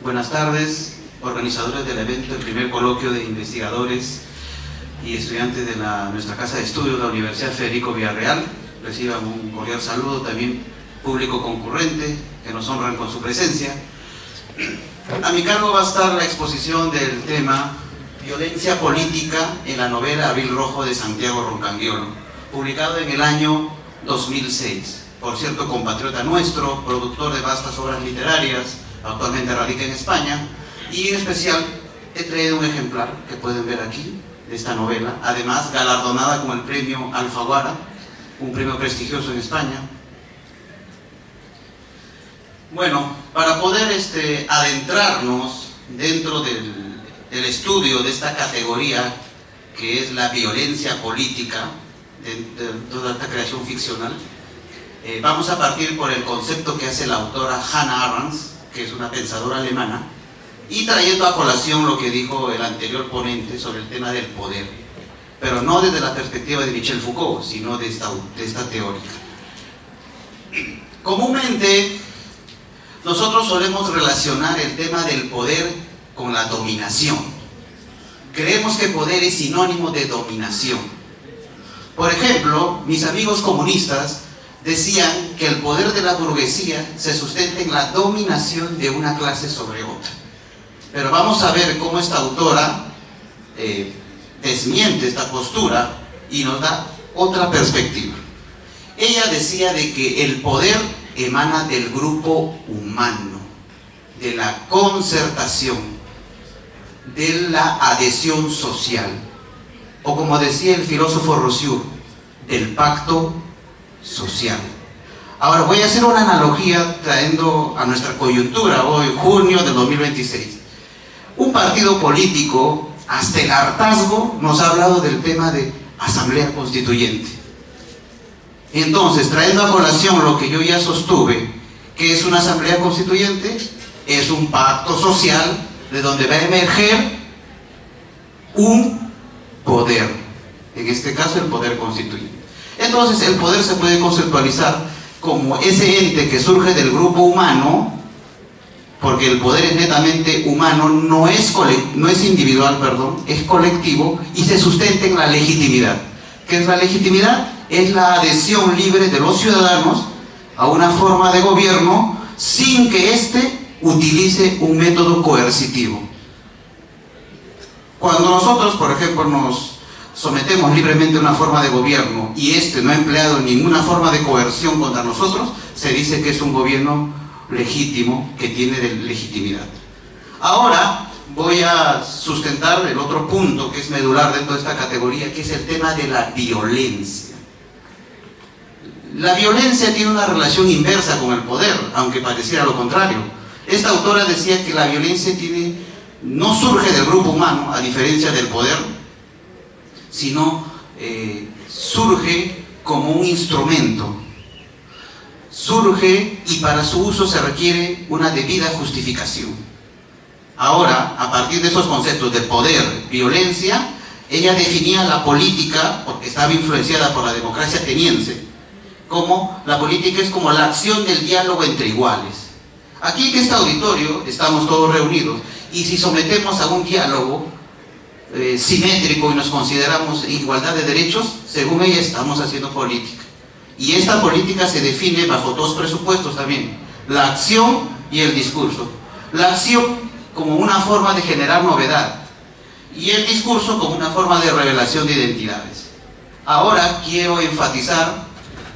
Buenas tardes, organizadores del evento, el primer coloquio de investigadores y estudiantes de nuestra casa de estudios, la Universidad Federico Villarreal. Reciban un cordial saludo, también público concurrente que nos honran con su presencia. A mi cargo va a estar la exposición del tema Violencia política en la novela Abril Rojo de Santiago Roncanguiolo, publicado en el año 2006. Por cierto, compatriota nuestro, productor de vastas obras literarias, actualmente radica en España, y en especial he traído un ejemplar que pueden ver aquí, de esta novela, además galardonada con el premio Alfaguara, un premio prestigioso en España. Bueno, para poder adentrarnos dentro del estudio de esta categoría, que es la violencia política, de toda esta creación ficcional, vamos a partir por el concepto que hace la autora Hannah Arendt, que es una pensadora alemana, y trayendo a colación lo que dijo el anterior ponente sobre el tema del poder, pero no desde la perspectiva de Michel Foucault, sino de esta teórica. Comúnmente, nosotros solemos relacionar el tema del poder con la dominación. Creemos que poder es sinónimo de dominación. Por ejemplo, mis amigos comunistas decían que el poder de la burguesía se sustenta en la dominación de una clase sobre otra. Pero vamos a ver cómo esta autora desmiente esta postura y nos da otra perspectiva. Ella decía de que el poder emana del grupo humano, de la concertación, de la adhesión social, o como decía el filósofo Rousseau, del pacto social. Ahora voy a hacer una analogía trayendo a nuestra coyuntura hoy, junio del 2026. Un partido político, hasta el hartazgo, nos ha hablado del tema de asamblea constituyente. Entonces, trayendo a colación lo que yo ya sostuve, que es una asamblea constituyente, es un pacto social de donde va a emerger un poder, en este caso el poder constituyente. Entonces el poder se puede conceptualizar como ese ente que surge del grupo humano, porque el poder es netamente humano, no es individual, es colectivo, y se sustenta en la legitimidad. ¿Qué es la legitimidad? Es la adhesión libre de los ciudadanos a una forma de gobierno sin que éste utilice un método coercitivo. Cuando nosotros, por ejemplo, nos sometemos libremente a una forma de gobierno y no ha empleado ninguna forma de coerción contra nosotros, se dice que es un gobierno legítimo, que tiene legitimidad. Ahora voy a sustentar el otro punto que es medular dentro de esta categoría, que es el tema de la violencia. La violencia tiene una relación inversa con el poder, aunque pareciera lo contrario. Esta autora decía que la violencia no surge del grupo humano, a diferencia del poder, sino surge como un instrumento. Surge y para su uso se requiere una debida justificación. Ahora, a partir de esos conceptos de poder, violencia, ella definía la política, porque estaba influenciada por la democracia ateniense, como la política es como la acción del diálogo entre iguales. Aquí en este auditorio estamos todos reunidos, y si sometemos a un diálogo simétrico y nos consideramos igualdad de derechos, según ella estamos haciendo política. Y esta política se define bajo dos presupuestos también: la acción y el discurso. La acción como una forma de generar novedad y el discurso como una forma de revelación de identidades. Ahora quiero enfatizar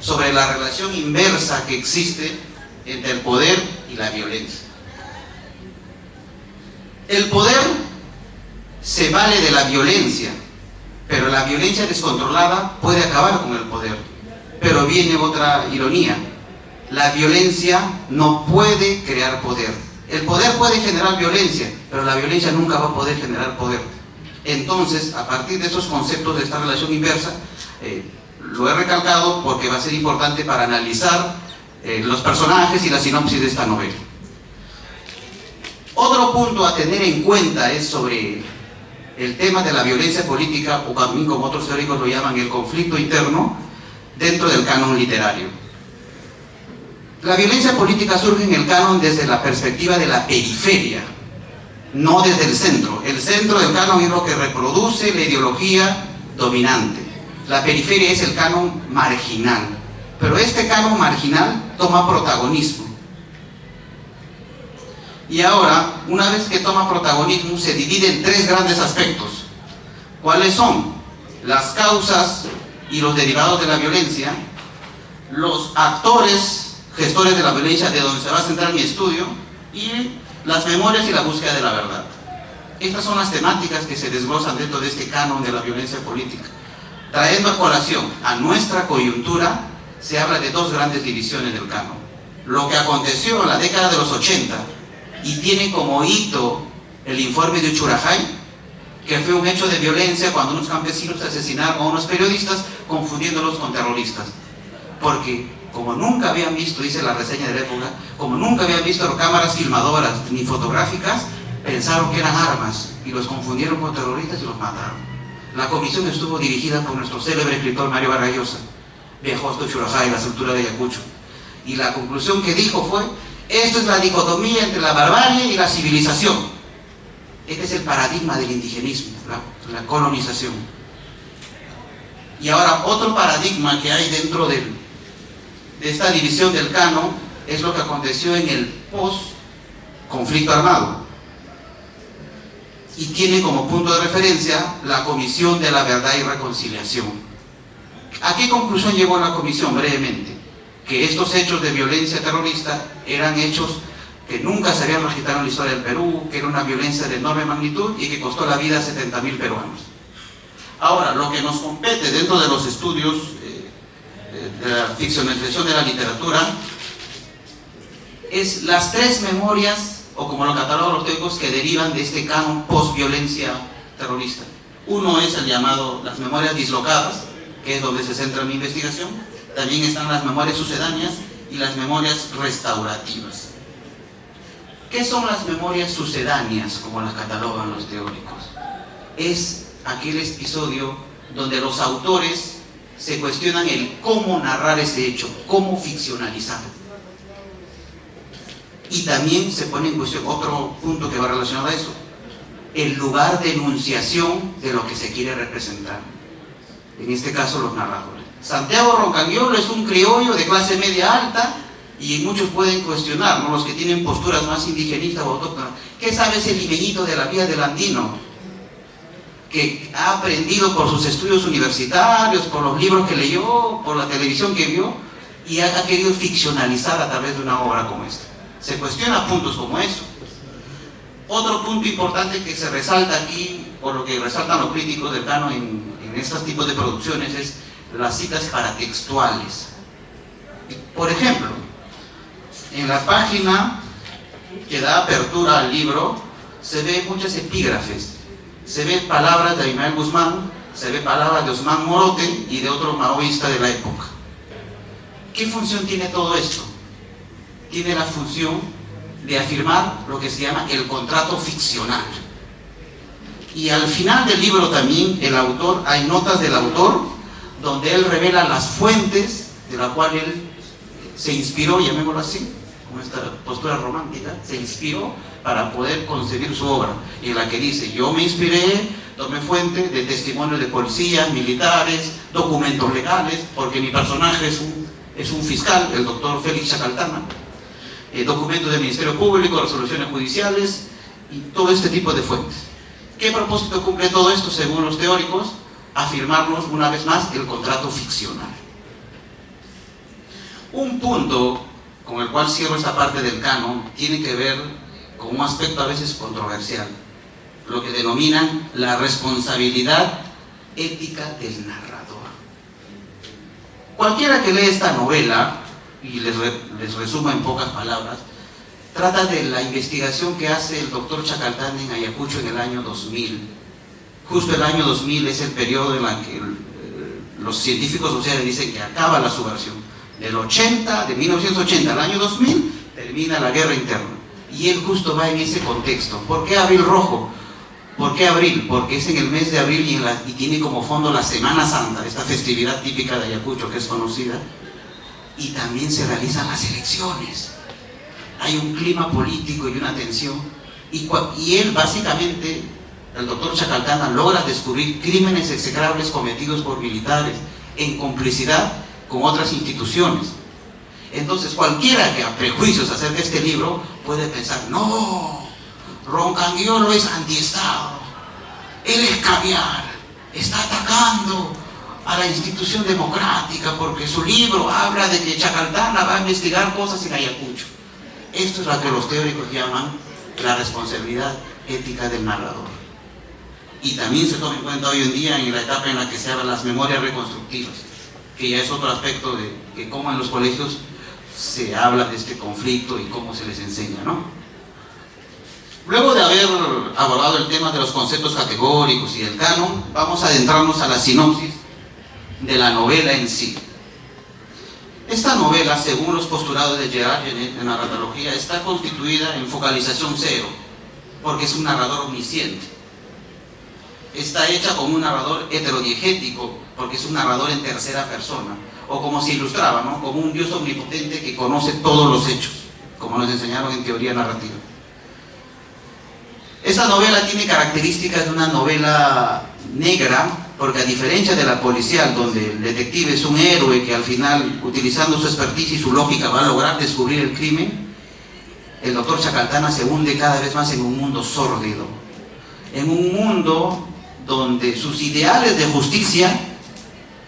sobre la relación inversa que existe entre el poder y la violencia. El poder se vale de la violencia, pero la violencia descontrolada puede acabar con el poder. Pero viene otra ironía: la violencia no puede crear poder. El poder puede generar violencia, pero la violencia nunca va a poder generar poder. Entonces, a partir de esos conceptos de esta relación inversa, lo he recalcado porque va a ser importante para analizar los personajes y la sinopsis de esta novela. Otro punto a tener en cuenta es sobre el tema de la violencia política, o también como otros teóricos lo llaman, el conflicto interno dentro del canon literario. La violencia política surge en el canon desde la perspectiva de la periferia, no desde el centro. El centro del canon es lo que reproduce la ideología dominante. La periferia es el canon marginal. Pero este canon marginal toma protagonismo. Y ahora, una vez que toma protagonismo, se divide en tres grandes aspectos. ¿Cuáles son? Las causas y los derivados de la violencia, los actores, gestores de la violencia, de donde se va a centrar mi estudio, y las memorias y la búsqueda de la verdad. Estas son las temáticas que se desglosan dentro de este canon de la violencia política. Trayendo a colación a nuestra coyuntura, se habla de dos grandes divisiones del canon. Lo que aconteció en la década de los 80 y tiene como hito el informe de Uchurajay, que fue un hecho de violencia cuando unos campesinos asesinaron a unos periodistas confundiéndolos con terroristas. Porque como nunca habían visto, dice la reseña de la época, como nunca habían visto cámaras filmadoras ni fotográficas, pensaron que eran armas y los confundieron con terroristas y los mataron. La comisión estuvo dirigida por nuestro célebre escritor Mario Vargas Llosa, viajó hasta Uchurajay, la altura de Ayacucho, y la conclusión que dijo fue: esto es la dicotomía entre la barbarie y la civilización. Este es el paradigma del indigenismo, la colonización. Y ahora otro paradigma que hay dentro de esta división del canon es lo que aconteció en el post-conflicto armado. Y tiene como punto de referencia la Comisión de la Verdad y Reconciliación. ¿A qué conclusión llegó la comisión? Brevemente, que estos hechos de violencia terrorista eran hechos que nunca se habían registrado en la historia del Perú, que era una violencia de enorme magnitud y que costó la vida a 70.000 peruanos. Ahora, lo que nos compete dentro de los estudios de la ficcionalización de la literatura es las tres memorias, o como lo catalogan los teóricos, que derivan de este canon post-violencia terrorista. Uno es el llamado las memorias dislocadas, que es donde se centra mi investigación. También están las memorias sucedáneas y las memorias restaurativas. ¿Qué son las memorias sucedáneas, como las catalogan los teóricos? Es aquel episodio donde los autores se cuestionan el cómo narrar ese hecho, cómo ficcionalizar. Y también se pone en cuestión otro punto que va relacionado a eso: el lugar de enunciación de lo que se quiere representar. En este caso, los narradores. Santiago Roncagliolo es un criollo de clase media alta, y muchos pueden cuestionar, ¿no?, los que tienen posturas más indigenistas o autóctonas. ¿Qué sabe ese limeñito de la vida del andino? Que ha aprendido por sus estudios universitarios, por los libros que leyó, por la televisión que vio, y ha querido ficcionalizar a través de una obra como esta. Se cuestiona puntos como eso. Otro punto importante que se resalta aquí, por lo que resaltan los críticos del canon en estos tipos de producciones, es las citas paratextuales. Por ejemplo, en la página que da apertura al libro se ve muchas epígrafes, se ven palabras de Abimael Guzmán, se ve palabras de Osman Morote y de otro maoísta de la época. ¿Qué función tiene todo esto? Tiene la función de afirmar lo que se llama el contrato ficcional. Y al final del libro también hay notas del autor donde él revela las fuentes de la cual él se inspiró, llamémoslo así, con esta postura romántica, se inspiró para poder concebir su obra, en la que dice: yo me inspiré, tomé fuente de testimonios de policías, militares, documentos legales, porque mi personaje es un fiscal, el doctor Félix Chacaltana, documentos del Ministerio Público, resoluciones judiciales y todo este tipo de fuentes. ¿Qué propósito cumple todo esto según los teóricos? Afirmarnos una vez más el contrato ficcional. Un punto con el cual cierro esta parte del canon tiene que ver con un aspecto a veces controversial, lo que denominan la responsabilidad ética del narrador. Cualquiera que lee esta novela, y les resumo en pocas palabras, trata de la investigación que hace el doctor Chacaltana en Ayacucho en el año 2000. Justo el año 2000 es el periodo en el que los científicos sociales dicen que acaba la subversión. De 1980 al año 2000 termina la guerra interna. Y él justo va en ese contexto. ¿Por qué Abril Rojo? ¿Por qué abril? Porque es en el mes de abril y tiene como fondo la Semana Santa, esta festividad típica de Ayacucho que es conocida. Y también se realizan las elecciones. Hay un clima político y una tensión. Y él básicamente, el doctor Chacaltana, logra descubrir crímenes execrables cometidos por militares en complicidad con otras instituciones. Entonces cualquiera que a prejuicios acerca de este libro puede pensar, no, Roncanguiolo es antiestado, él es caviar, está atacando a la institución democrática porque su libro habla de que Chacaltana va a investigar cosas en Ayacucho. Esto es lo que los teóricos llaman la responsabilidad ética del narrador. Y también se toma en cuenta hoy en día en la etapa en la que se hablan las memorias reconstructivas, que ya es otro aspecto de cómo en los colegios se habla de este conflicto y cómo se les enseña, ¿no? Luego de haber abordado el tema de los conceptos categóricos y del canon, vamos a adentrarnos a la sinopsis de la novela en sí. Esta novela, según los postulados de Gerard Genet en narratología, está constituida en focalización cero, porque es un narrador omnisciente. Está hecha como un narrador heterodiegético, porque es un narrador en tercera persona, o como se ilustraba, ¿no? Como un Dios omnipotente que conoce todos los hechos, como nos enseñaron en teoría narrativa. Esta novela tiene características de una novela negra, porque a diferencia de la policial, donde el detective es un héroe que al final, utilizando su expertise y su lógica, va a lograr descubrir el crimen, el doctor Chacaltana se hunde cada vez más en un mundo sórdido, en un mundo donde sus ideales de justicia,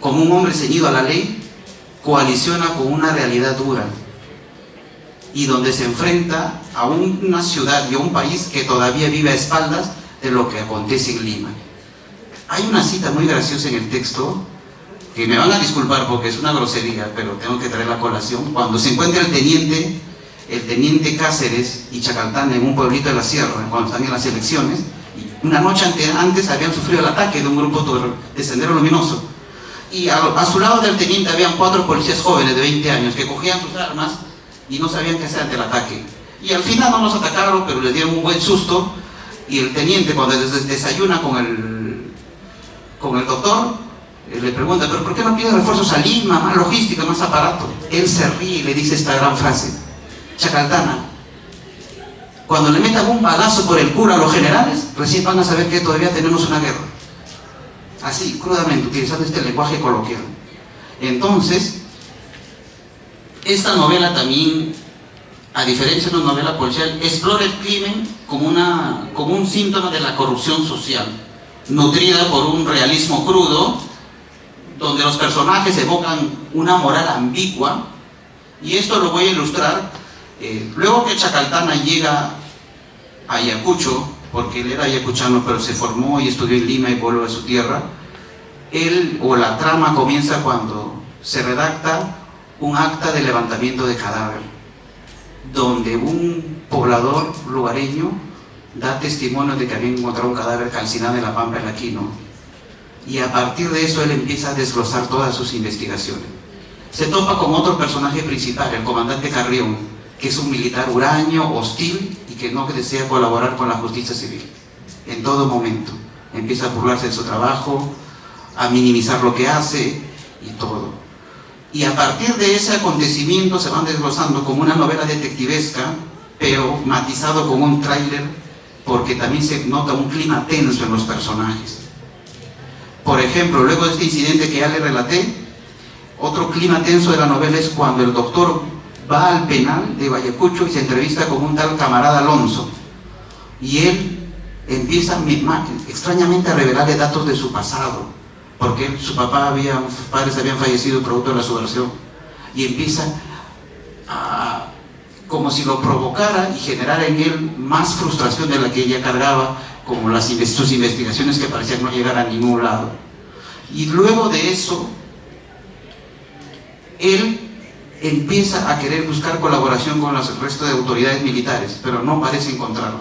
como un hombre ceñido a la ley, coaliciona con una realidad dura, y donde se enfrenta a una ciudad y a un país que todavía vive a espaldas de lo que acontece en Lima. Hay una cita muy graciosa en el texto, que me van a disculpar porque es una grosería, pero tengo que traer la colación. Cuando se encuentra el teniente Cáceres y Chacaltana en un pueblito de la sierra, cuando están en las elecciones, y una noche antes habían sufrido el ataque de un grupo de Sendero Luminoso, y a su lado del teniente habían 4 policías jóvenes de 20 años que cogían sus armas y no sabían qué hacer ante el ataque. Y al final no los atacaron, pero les dieron un buen susto, y el teniente, cuando desayuna con el doctor, le pregunta, ¿pero por qué no pide refuerzos a Lima, más logística, más aparato? Él se ríe y le dice esta gran frase: Chacaltana, cuando le metan un balazo por el culo a los generales, recién van a saber que todavía tenemos una guerra. Así, crudamente, utilizando este lenguaje coloquial. Entonces, esta novela también, a diferencia de una novela policial, explora el crimen como un síntoma de la corrupción social, nutrida por un realismo crudo, donde los personajes evocan una moral ambigua, y esto lo voy a ilustrar. Luego que Chacaltana llega a Ayacucho, porque él era ayacuchano, pero se formó y estudió en Lima y vuelve a su tierra, la trama comienza cuando se redacta un acta de levantamiento de cadáver, donde un poblador lugareño da testimonio de que había encontrado un cadáver calcinado en la Pampa del Aquino, y a partir de eso él empieza a desglosar todas sus investigaciones. Se topa con otro personaje principal, el comandante Carrión, que es un militar huraño, hostil, y que no desea colaborar con la justicia civil en todo momento. Empieza a burlarse de su trabajo, a minimizar lo que hace y todo. Y a partir de ese acontecimiento se van desglosando como una novela detectivesca, pero matizado con un tráiler, porque también se nota un clima tenso en los personajes. Por ejemplo, luego de este incidente que ya le relaté, otro clima tenso de la novela es cuando el doctor va al penal de Ayacucho y se entrevista con un tal camarada Alonso, y él empieza extrañamente a revelarle datos de su pasado, porque sus padres habían fallecido producto de la subversión, y empieza como si lo provocara y generara en él más frustración de la que ella cargaba, como sus investigaciones que parecían no llegar a ningún lado. Y luego de eso, él empieza a querer buscar colaboración con el resto de autoridades militares, pero no parece encontrarlo.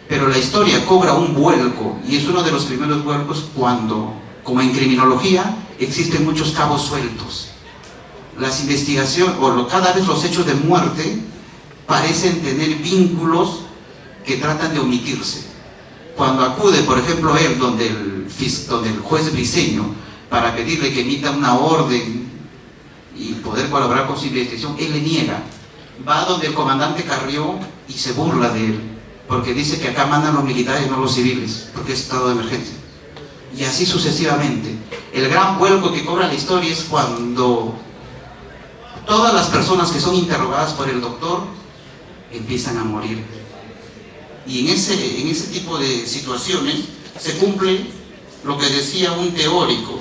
Pero la historia cobra un vuelco, y es uno de los primeros vuelcos cuando, como en criminología, existen muchos cabos sueltos. Las investigaciones, cada vez los hechos de muerte parecen tener vínculos que tratan de omitirse. Cuando acude, por ejemplo, él donde el juez Briceño para pedirle que emita una orden y poder colaborar con su investigación, él le niega. Va donde el comandante Carrión y se burla de él. porque dice que acá mandan los militares, no los civiles, porque es estado de emergencia. Y así sucesivamente. El gran vuelco que cobra la historia es cuando todas las personas que son interrogadas por el doctor empiezan a morir. Y en ese tipo de situaciones se cumple lo que decía un teórico.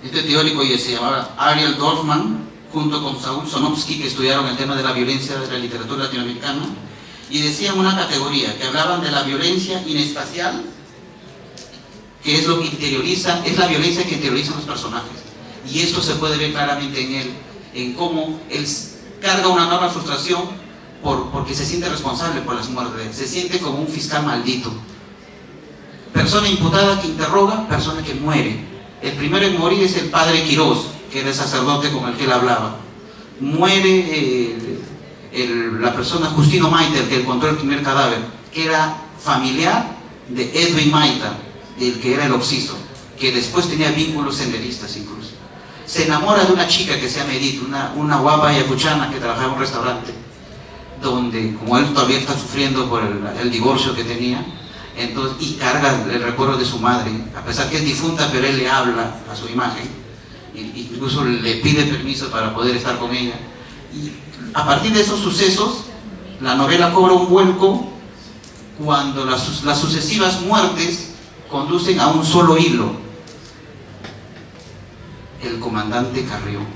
Este teórico se llamaba Ariel Dorfman, junto con Saúl Sonovsky, que estudiaron el tema de la violencia de la literatura latinoamericana, y decían una categoría, que hablaban de la violencia inespacial, que es lo que interioriza, es la violencia que interiorizan los personajes. Y esto se puede ver claramente en él, en cómo él carga una enorme frustración porque se siente responsable por las muertes, se siente como un fiscal maldito. Persona imputada que interroga, persona que muere. El primero en morir es el padre Quirós, que era el sacerdote con el que él hablaba. Muere la persona Justino Maiter, que encontró el primer cadáver, que era familiar de Edwin Maita, el que era el occiso, que después tenía vínculos senderistas incluso. Se enamora de una chica que se llama Edith, una guapa ayacuchana que trabajaba en un restaurante, donde, como él todavía está sufriendo por el divorcio que tenía, entonces, y carga el recuerdo de su madre, a pesar que es difunta, pero él le habla a su imagen, incluso le pide permiso para poder estar con ella. Y a partir de esos sucesos, la novela cobra un vuelco cuando las sucesivas muertes conducen a un solo hilo: el comandante Carrión.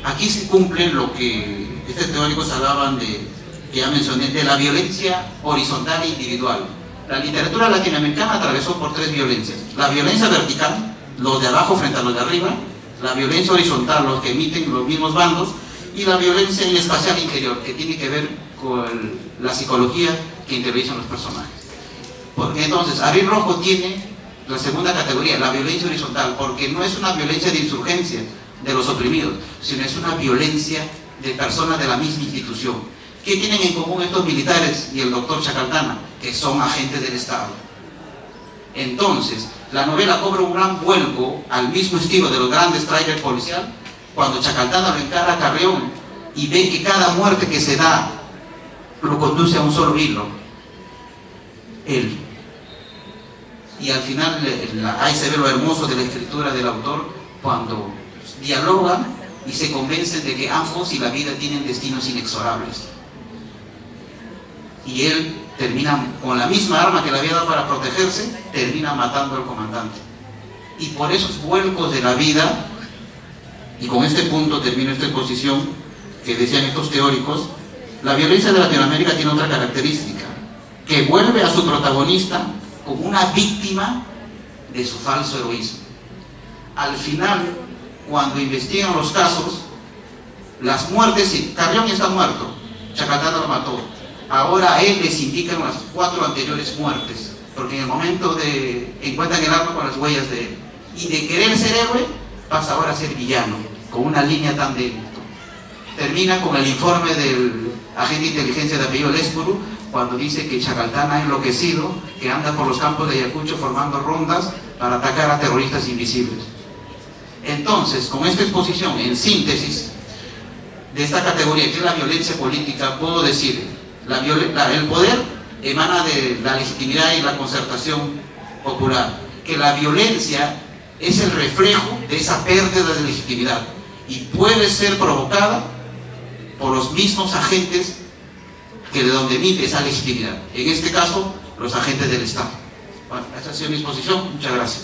Aquí se cumple lo que estos teóricos hablaban que ya mencioné, de la violencia horizontal e individual. La literatura latinoamericana atravesó por tres violencias: la violencia vertical, los de abajo frente a los de arriba; la violencia horizontal, los que emiten los mismos bandos; y la violencia espacial interior, que tiene que ver con la psicología que interiorizan los personajes. Porque entonces Abril Rojo tiene la segunda categoría, la violencia horizontal, porque no es una violencia de insurgencia de los oprimidos, sino es una violencia de personas de la misma institución. ¿Qué tienen en común estos militares y el doctor Chacaltana? Que son agentes del Estado. Entonces, la novela cobra un gran vuelco al mismo estilo de los grandes thrillers policial, cuando Chacaltana lo encara a Carrión y ve que cada muerte que se da lo conduce a un solo hilo: él. Y al final ahí se ve lo hermoso de la escritura del autor, cuando dialogan y se convencen de que ambos y la vida tienen destinos inexorables. Y él termina con la misma arma que le había dado para protegerse, termina matando al comandante. Y por esos vuelcos de la vida, y con este punto termino esta exposición que decían estos teóricos, la violencia de Latinoamérica tiene otra característica, que vuelve a su protagonista como una víctima de su falso heroísmo. Al final, cuando investigan los casos, las muertes, Carrión está muerto, Chacaltana lo mató, ahora a él les indican las 4 anteriores muertes, porque en el momento encuentran el arma con las huellas de él, y de querer ser héroe pasa ahora a ser villano, con una línea tan débil. Termina con el informe del agente de inteligencia de apellido Lespuru, cuando dice que Chacaltana ha enloquecido, que anda por los campos de Ayacucho formando rondas para atacar a terroristas invisibles. Entonces, con esta exposición, en síntesis, de esta categoría que es la violencia política, puedo decir, el poder emana de la legitimidad y la concertación popular, que la violencia es el reflejo de esa pérdida de legitimidad y puede ser provocada por los mismos agentes que de donde emite esa legitimidad, en este caso los agentes del Estado. Bueno, esa ha sido mi exposición, muchas gracias.